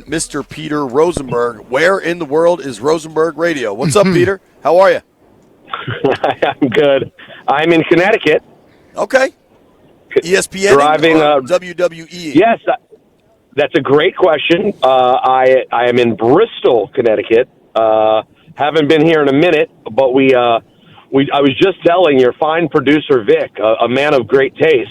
Mr. Peter Rosenberg. Where in the world is Rosenberg Radio? What's up, Peter? How are you? I'm good. I'm in Connecticut. Okay. ESPN driving or WWE? Yes, that's a great question. I am in Bristol, Connecticut. Haven't been here in a minute, but I was just telling your fine producer Vic, a man of great taste,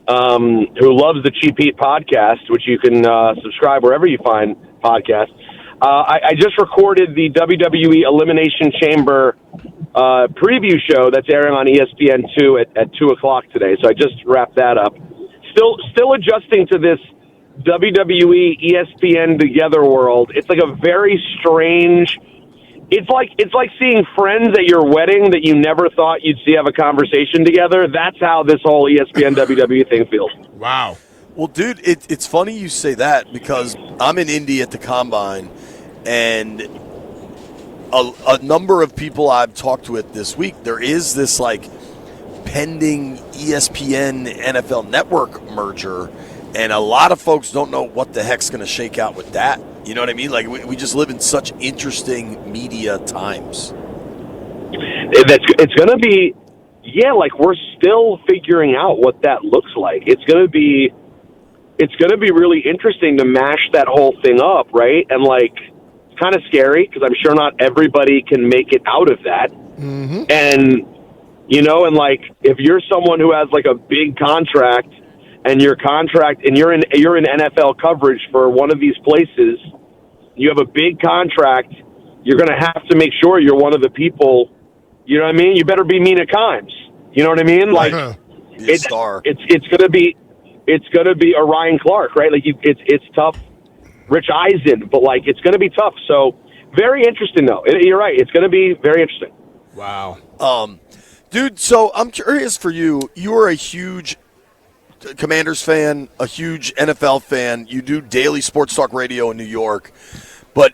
who loves the Cheap Heat podcast, which you can subscribe wherever you find podcasts. I just recorded the WWE Elimination Chamber preview show that's airing on ESPN2 at 2 o'clock today. So I just wrapped that up. Still adjusting to this WWE ESPN together world. It's like a very strange. It's like seeing friends at your wedding that you never thought you'd see have a conversation together. That's how this whole ESPN WWE thing feels. Wow. Well, dude, it's funny you say that because I'm in Indy at the Combine, and a number of people I've talked with this week, there is this, like, pending ESPN NFL Network merger, and a lot of folks don't know what the heck's going to shake out with that. You know what I mean? Like, we just live in such interesting media times. It's going to be, like we're still figuring out what that looks like. It's going to be really interesting to mash that whole thing up, right? And, like, it's kind of scary because I'm sure not everybody can make it out of that. Mm-hmm. And, and, like, if you're someone who has, like, a big contract and you're in NFL coverage for one of these places, you have a big contract, you're going to have to make sure you're one of the people, you know what I mean? You better be Mina Kimes. You know what I mean? Like, Be a star. It's going to be Orion Clark, right? Like, it's tough. Rich Eisen, but, like, it's going to be tough. So, very interesting, though. You're right. It's going to be very interesting. Wow. Dude, so I'm curious for you. You are a huge Commanders fan, a huge NFL fan. You do daily sports talk radio in New York. But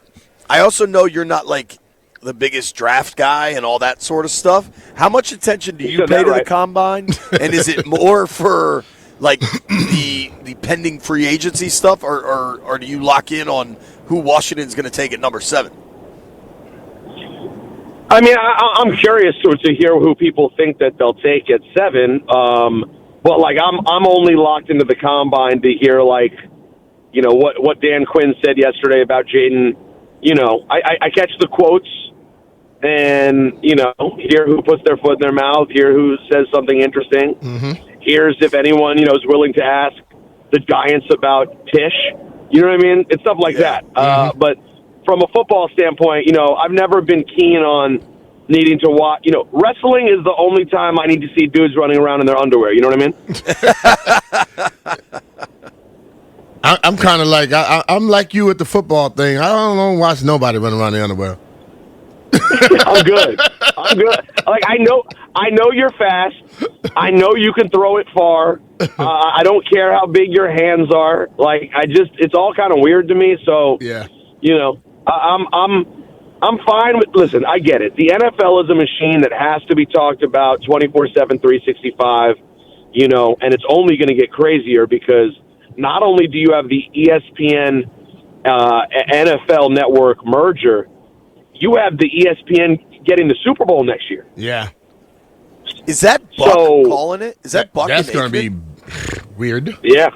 I also know you're not, like, the biggest draft guy and all that sort of stuff. How much attention do you pay to the Combine? And is it more for, like, the pending free agency stuff, or do you lock in on who Washington's going to take at number 7? I mean, I'm curious to hear who people think that they'll take at 7. But, like, I'm only locked into the Combine to hear, like, what Dan Quinn said yesterday about Jaden. I catch the quotes and, hear who puts their foot in their mouth, hear who says something interesting. Mm-hmm. Here's if anyone, is willing to ask the Giants about Tish. You know what I mean? It's stuff like that. Mm-hmm. But from a football standpoint, I've never been keen on needing to watch. Wrestling is the only time I need to see dudes running around in their underwear. You know what I mean? I'm kind of like, I'm like you with the football thing. I don't watch nobody running around in their underwear. I'm good. Like, I know you're fast. I know you can throw it far. I don't care how big your hands are. Like, it's all kind of weird to me. So, yeah, I'm fine with. Listen, I get it. The NFL is a machine that has to be talked about 24/7, 365. And it's only going to get crazier because not only do you have the ESPN NFL Network merger, you have the ESPN getting the Super Bowl next year. Yeah. Is that Buck calling it? Is that Buck? That's going to be weird. Yeah.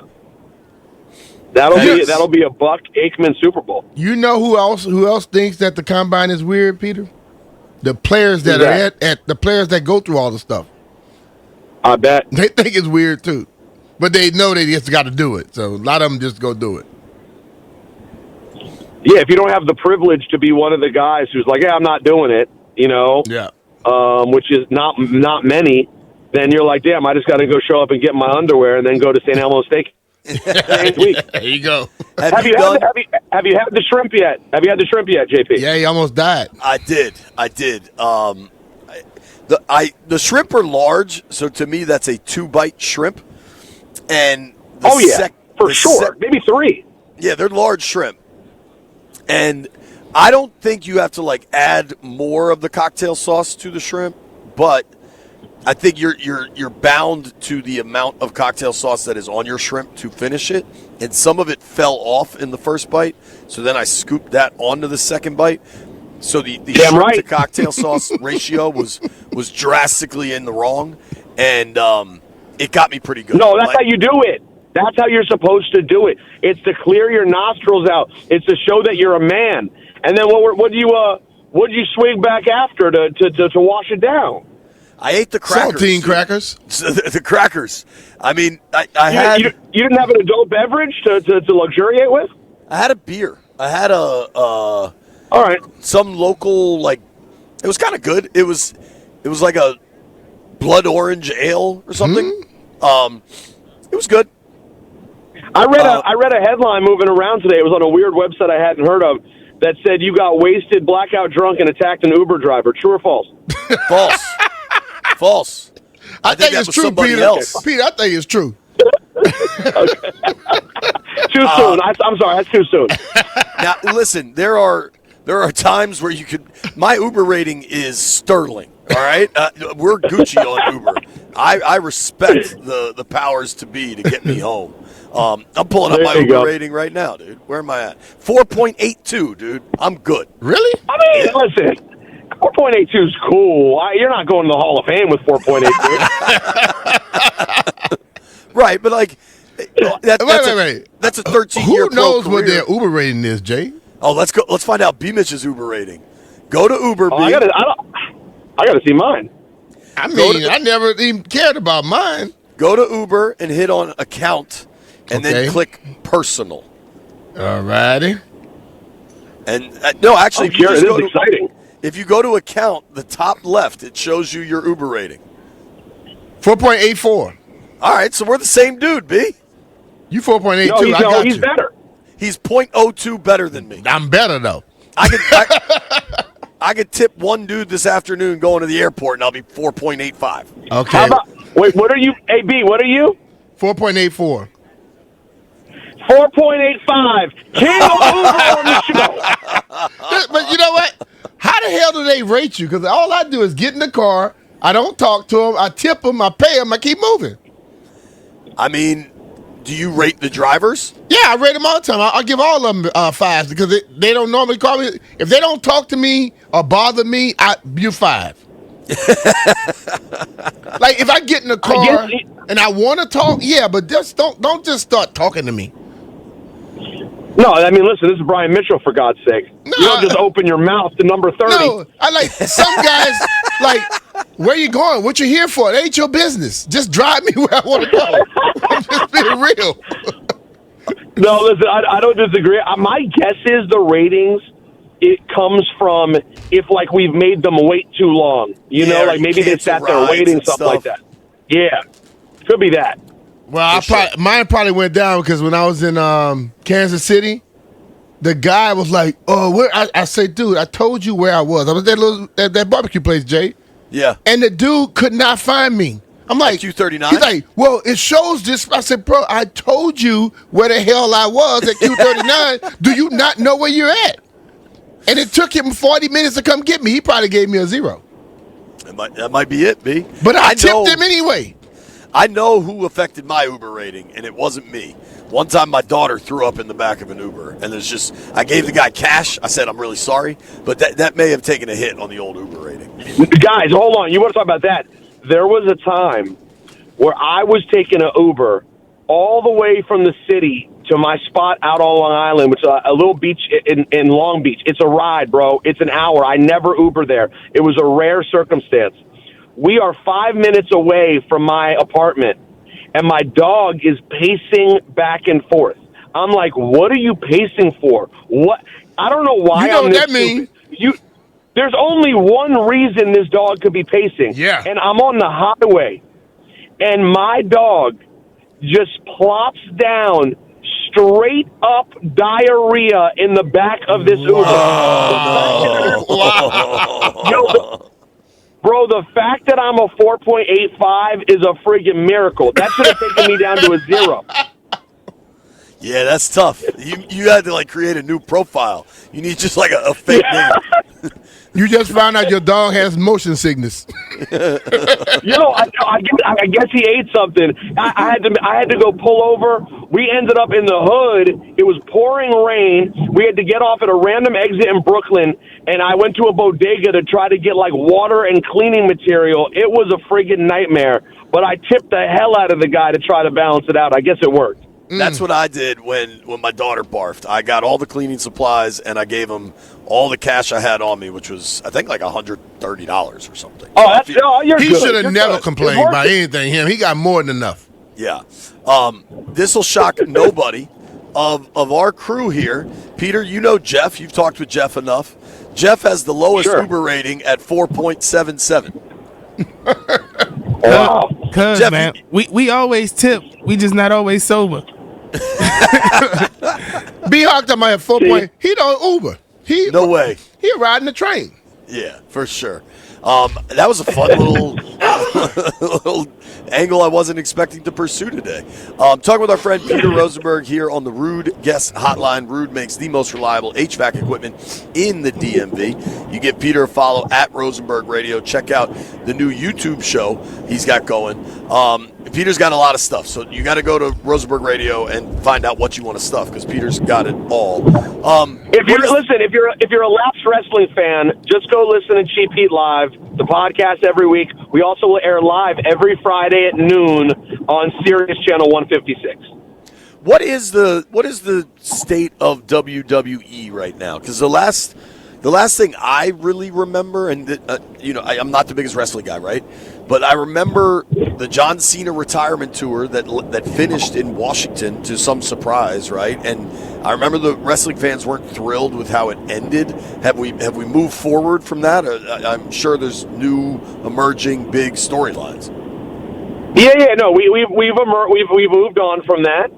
That'll be a Buck Aikman Super Bowl. You know who else thinks that the Combine is weird, Peter? The players that are at the players that go through all the stuff. I bet. They think it's weird too. But they know they just got to do it. So a lot of them just go do it. Yeah, if you don't have the privilege to be one of the guys who's like, I'm not doing it, Yeah. Which is not many, then you're like, damn, I just got to go show up and get my underwear and then go to St. Elmo's Steak. There you go. Have you had the shrimp yet? Have you had the shrimp yet, JP? Yeah, he almost died. I did. The shrimp are large, so to me that's a 2-bite shrimp. And for sure, maybe 3. Yeah, they're large shrimp. And I don't think you have to, like, add more of the cocktail sauce to the shrimp, but I think you're bound to the amount of cocktail sauce that is on your shrimp to finish it. and some of it fell off in the first bite. So then I scooped that onto the second bite. So the shrimp to cocktail sauce ratio was drastically in the wrong, and it got me pretty good. No, that's how you do it. That's how you're supposed to do it. It's to clear your nostrils out. It's to show that you're a man. And then what do you swing back after to wash it down? I ate the crackers. Saltine crackers. The crackers. I mean, I had. You didn't have an adult beverage to luxuriate with? I had a beer. I had all right, some local, like, it was kind of good. It was like a blood orange ale or something. It was good. I read a headline moving around today. It was on a weird website I hadn't heard of that said you got wasted, blackout drunk, and attacked an Uber driver. True or false? False. False. I think it's true, Peter. Else. Peter, I think it's true. Too soon. I'm sorry. That's too soon. Now, listen, there are times where you could. My Uber rating is sterling. All right, we're Gucci on Uber. I respect the powers to be to get me home. I'm pulling up my Uber rating right now, dude. Where am I at? 4.82, dude. I'm good. Really? I mean, listen. 4.82 is cool. You're not going to the Hall of Fame with 4.82. Right, but like, wait. That's a 13-year Who knows pro what career. their Uber rating is, Jay? Oh, let's go. Let's find out BMitch's Uber rating. Go to Uber. I gotta see mine. I mean, I never even cared about mine. Go to Uber and hit on account, and then click personal. All righty. And no, actually, This is exciting. If you go to account, the top left, it shows you your Uber rating. 4.84. All right, so we're the same dude, B. You 4.82. No, he's better. He's 0.02 better than me. I'm better though. I could tip one dude this afternoon going to the airport, and I'll be 4.85. Okay. How about, wait, what are you? AB, what are you? 4.84. 4.85. King of Uber on the show. But you know what? How the hell do they rate you? Because all I do is get in the car. I don't talk to them. I tip them. I pay them. I keep moving. I mean, do you rate the drivers? Yeah, I rate them all the time. I give all of them fives because they don't normally call me. If they don't talk to me or bother me, you 5. Like if I get in the car and I want to talk, yeah, but just don't just start talking to me. No, I mean, listen, this is Brian Mitchell, for God's sake. No, you don't just open your mouth to number 30. No, I like some guys, like, where you going? What you here for? It ain't your business. Just drive me where I want to go. I'm just being real. No, listen, I don't disagree. My guess is the ratings, it comes from if, like, we've made them wait too long. You know, like maybe they sat there waiting, something like that. Yeah, could be that. Well, mine probably went down because when I was in Kansas City, the guy was like, "Oh, where?" I said, "Dude, I told you where I was. I was at that barbecue place, Jay." Yeah. And the dude could not find me. I'm like, Q39? He's like, "Well, it shows this." I said, "Bro, I told you where the hell I was at Q39. Do you not know where you're at?" And it took him 40 minutes to come get me. He probably gave me a 0. That might be it, B. But I tipped him anyway. I know who affected my Uber rating, and it wasn't me. One time my daughter threw up in the back of an Uber, and I gave the guy cash. I said, I'm really sorry, but that may have taken a hit on the old Uber rating. Guys, hold on. You want to talk about that? There was a time where I was taking an Uber all the way from the city to my spot out on Long Island, which is a little beach in Long Beach. It's a ride, bro. It's an hour. I never Uber there. It was a rare circumstance. We are 5 minutes away from my apartment, and my dog is pacing back and forth. I'm like, what are you pacing for? What? I don't know why. You know what that means? There's only one reason this dog could be pacing. Yeah. And I'm on the highway, and my dog just plops down straight up diarrhea in the back of this Uber. Yo, bro, the fact that I'm a 4.85 is a friggin' miracle. That should have taken me down to a 0. Yeah, that's tough. You had to, like, create a new profile. You need just, like, a fake name. You just found out your dog has motion sickness. I guess he ate something. I had to go pull over. We ended up in the hood. It was pouring rain. We had to get off at a random exit in Brooklyn, and I went to a bodega to try to get like water and cleaning material. It was a friggin' nightmare. But I tipped the hell out of the guy to try to balance it out. I guess it worked. That's what I did when my daughter barfed. I got all the cleaning supplies, and I gave him all the cash I had on me, which was, I think, like $130 or something. You're He good. should have You're never good. complained about anything. He got more than enough. Yeah. This will shock nobody of our crew here. Peter, you know Jeff. You've talked with Jeff enough. Jeff has the lowest Uber rating at 4.77. Wow. Cuz, Jeff, man, we always tip. We just not always sober. B-Hawk talking about 4 point. He don't Uber. No way. He riding the train. Yeah, for sure. That was a fun little angle I wasn't expecting to pursue today. Talking with our friend Peter Rosenberg here on the Rude Guest Hotline. Rude makes the most reliable HVAC equipment in the DMV. You give Peter a follow at Rosenberg Radio. Check out the new YouTube show he's got going. Peter's got a lot of stuff, so you got to go to Rosenberg Radio and find out what you want to stuff because Peter's got it all. If you're a lapsed wrestling fan, just go listen to Cheap Heat Live, the podcast every week. We also will air live every Friday at noon on Sirius Channel 156. What is the state of WWE right now? Because the last thing I really remember, and I'm not the biggest wrestling guy, right? But I remember the John Cena retirement tour that finished in Washington to some surprise, right? And I remember the wrestling fans weren't thrilled with how it ended. Have we moved forward from that? I'm sure there's new emerging big storylines. Yeah. No, we've moved on from that.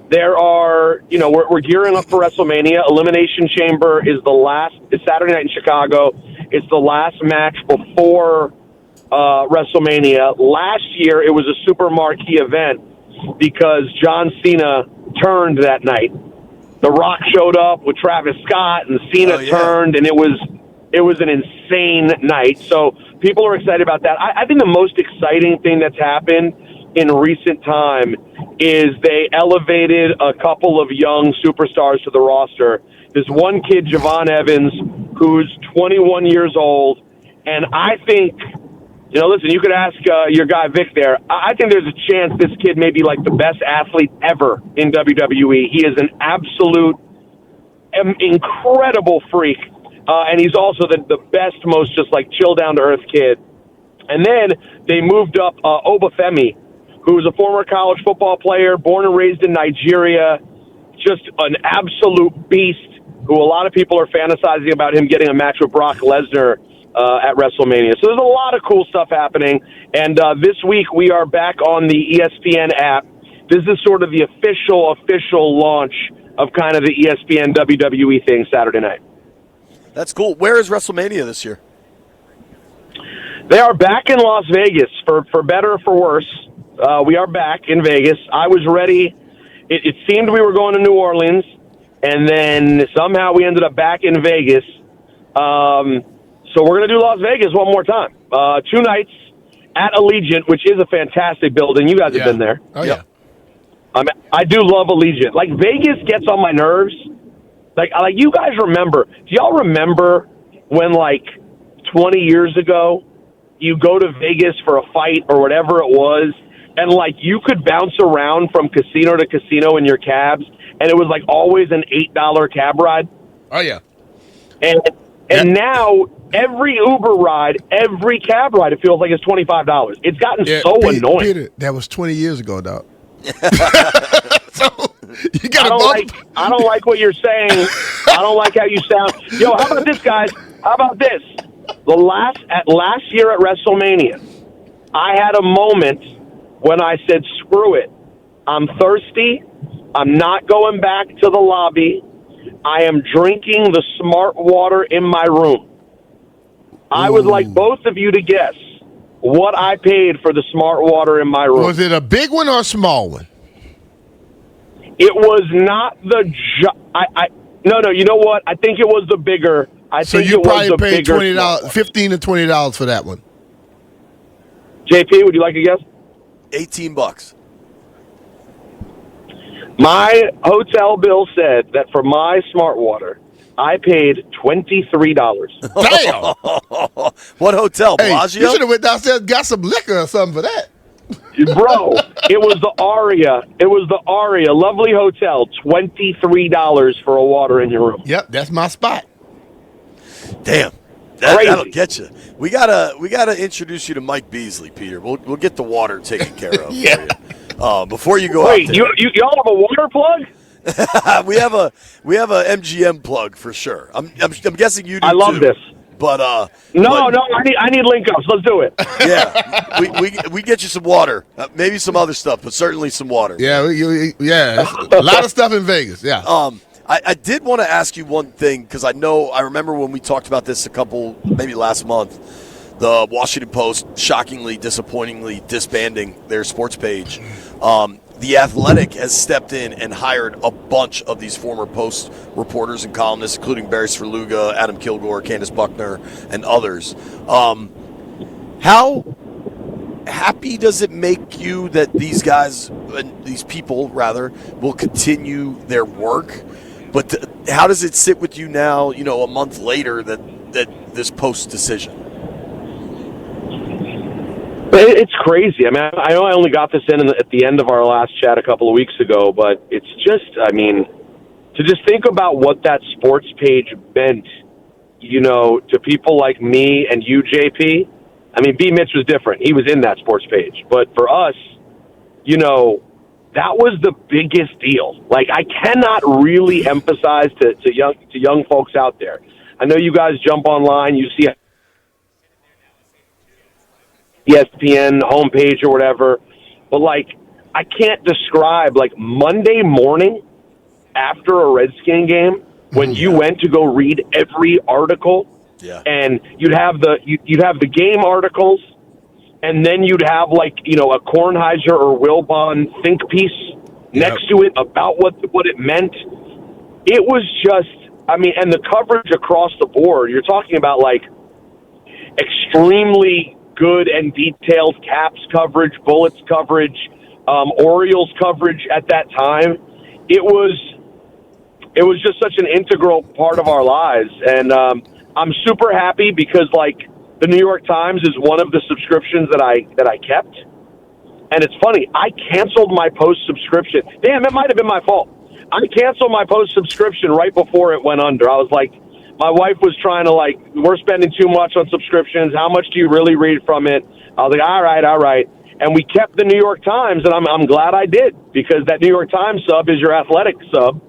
There are, we're gearing up for WrestleMania. Elimination Chamber is it's Saturday night in Chicago. It's the last match before WrestleMania. Last year, it was a super marquee event because John Cena turned that night. The Rock showed up with Travis Scott, and Cena turned, and it was an insane night. So people are excited about that. I think the most exciting thing that's happened in recent time is they elevated a couple of young superstars to the roster. There's one kid, Javon Evans, who's 21 years old, and I think, listen, you could ask your guy Vic there. I think there's a chance this kid may be like the best athlete ever in WWE. He is an absolute incredible freak, and he's also the best, most just like chill down-to-earth kid. And then they moved up Obafemi, who was a former college football player, born and raised in Nigeria, just an absolute beast, who a lot of people are fantasizing about him getting a match with Brock Lesnar at WrestleMania. So there's a lot of cool stuff happening. And this week we are back on the ESPN app. This is sort of the official launch of kind of the ESPN WWE thing Saturday night. That's cool. Where is WrestleMania this year? They are back in Las Vegas, for better or for worse. We are back in Vegas. I was ready. It seemed we were going to New Orleans, and then somehow we ended up back in Vegas. So we're going to do Las Vegas one more time. 2 nights at Allegiant, which is a fantastic building. You guys have been there. Oh, yeah. I do love Allegiant. Like, Vegas gets on my nerves. Like you guys remember. Do y'all remember when, 20 years ago, you go to Vegas for a fight or whatever it was, and, you could bounce around from casino to casino in your cabs, and it was, always an $8 cab ride? Oh, yeah. And now, every Uber ride, every cab ride, it feels like it's $25. It's gotten so annoying. Peter, that was 20 years ago, dog. So, you got I don't like what you're saying. I don't like how you sound. Yo, how about this, guys? How about this? Last year at WrestleMania, I had a moment when I said, screw it. I'm thirsty. I'm not going back to the lobby. I am drinking the smart water in my room. I would like both of you to guess what I paid for the smart water in my room. Was it a big one or a small one? It was not No. You know what? I think it was the bigger. So you probably paid $20, $15 to $20 for that one. JP, would you like a guess? $18. My hotel bill said that for my smart water, I paid $23. Damn! What hotel? Hey, Bellagio? you should have went downstairs and got some liquor or something for that. Bro, it was the Aria. It was the Aria. Lovely hotel. $23 for a water in your room. Yep, that's my spot. Damn. That'll get you. We gotta introduce you to Mike Beasley, Peter. We'll get the water taken care of. Yeah. For you. Before you go Wait, out there. y'all have a water plug? we have a MGM plug for sure. I'm guessing you do. I love too. this. But No, I need link ups. Let's do it. Yeah, we get you some water, maybe some other stuff, but certainly some water. Yeah, a lot of stuff in Vegas. Yeah. I did want to ask you one thing because I remember when we talked about this maybe last month, the Washington Post shockingly, disappointingly disbanding their sports page. The Athletic has stepped in and hired a bunch of these former Post reporters and columnists, including Barry Svrluga, Adam Kilgore, Candace Buckner, and others. How happy does it make you that these guys, these people rather, will continue their work? But how does it sit with you now, a month later, that this Post decision? It's crazy. I mean, I know I only got this in at the end of our last chat a couple of weeks ago, but it's just, to just think about what that sports page meant, to people like me and you, JP. I mean, BMitch was different. He was in that sports page. But for us, that was the biggest deal. Like, I cannot really emphasize to young folks out there. I know you guys jump online, you see ESPN homepage or whatever, but I can't describe Monday morning after a Redskin game when you went to go read every article, and you'd have the game articles, and then you'd have a Kornheiser or Wilbon think piece next to it about what it meant. It was just, and the coverage across the board. You're talking about extremely good and detailed Caps coverage, Bullets coverage, Orioles coverage at that time. It was just such an integral part of our lives, and I'm super happy because the New York Times is one of the subscriptions that I kept. And it's funny, I canceled my Post subscription. Damn, it might have been my fault. I canceled my Post subscription right before it went under. I was like, my wife was trying to we're spending too much on subscriptions. How much do you really read from it? I was like, all right. And we kept the New York Times, and I'm glad I did, because that New York Times sub is your Athletic sub.